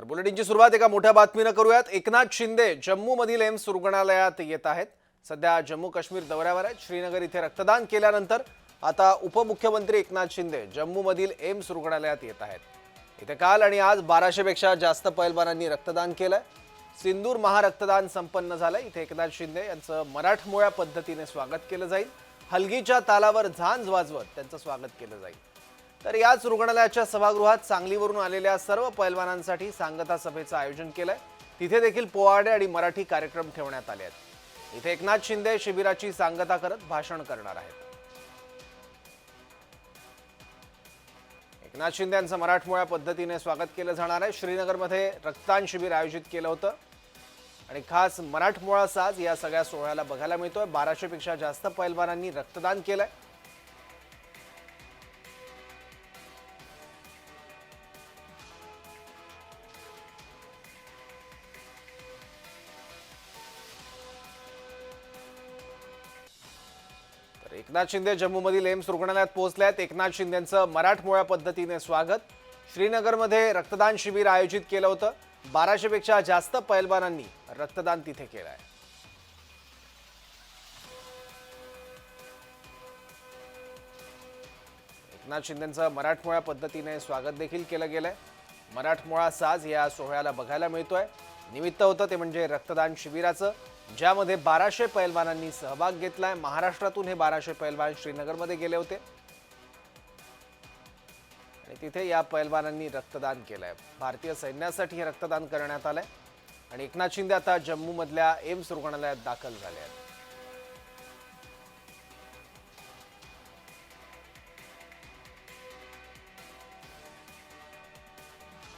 बुलेटिनची सुरुवात एका मोठ्या बातमीने करूयात। एकनाथ शिंदे जम्मूमधील एम्स रुग्णालयात येत आहेत। सध्या जम्मू काश्मीर दौऱ्यावर आहेत। श्रीनगर इथे रक्तदान केल्यानंतर आता उपमुख्यमंत्री एकनाथ शिंदे जम्मूमधील एम्स रुग्णालयात येत आहेत। इथे काल आणि आज 1200 पेक्षा जास्त पैलवानांनी रक्तदान केलंय। सिंदूर महारक्तदान संपन्न झालंय। इथे एकनाथ शिंदे यांचं मराठमोळ्या पद्धतीने स्वागत केलं जाईल। हलगीच्या तालावर झांज वाजवत त्यांचं स्वागत केलं जाईल। तर याच रुग्णालयाच्या सभागृहात सांगलीवरून आलेल्या सर्व पैलवानांसाठी सांगता सभेचं आयोजन केलंय। तिथे देखील पोवाडे आणि मराठी कार्यक्रम ठेवण्यात आले आहेत। इथे एकनाथ शिंदे शिबिराची सांगता करत भाषण करणार आहेत। एकनाथ शिंदे यांचं मराठमोळ्या पद्धतीने स्वागत केलं जाणार आहे। श्रीनगरमध्ये रक्तदान शिबिर आयोजित केलं होतं आणि खास मराठमोळा साज या सगळ्या सोहळ्याला बघायला मिळतोय। 1200 पेक्षा जास्त पैलवानांनी रक्तदान केलंय। एकनाथ शिंदे जम्मूमधील एम्स रुग्णालयात पोहोचले आहेत। एकनाथ शिंदेंचं मराठमोळ्या पद्धतीने स्वागत। श्रीनगरमध्ये रक्तदान शिबिर आयोजित केलं होतं। 1200 पेक्षा जास्त पैलवानांनी रक्तदान तिथे केलंय। एकनाथ शिंदेंचं मराठमोळ्या पद्धतीने स्वागत देखील केलं गेलंय। मराठमोळा साज या सोहळ्याला बघायला मिळतोय। निमित्त होतं ते म्हणजे रक्तदान शिबिराचं, ज्यामध्ये 1200 पैलवानांनी सहभाग घेतलाय। महाराष्ट्रातून हे 1200 पैलवान श्रीनगरमध्ये गेले होते आणि तिथे या पैलवानांनी रक्तदान केलंय। भारतीय सैन्यासाठी हे रक्तदान करण्यात आलंय आणि एकनाथ शिंदे आता जम्मूमधल्या एम्स रुग्णालयात दाखल झाले आहेत।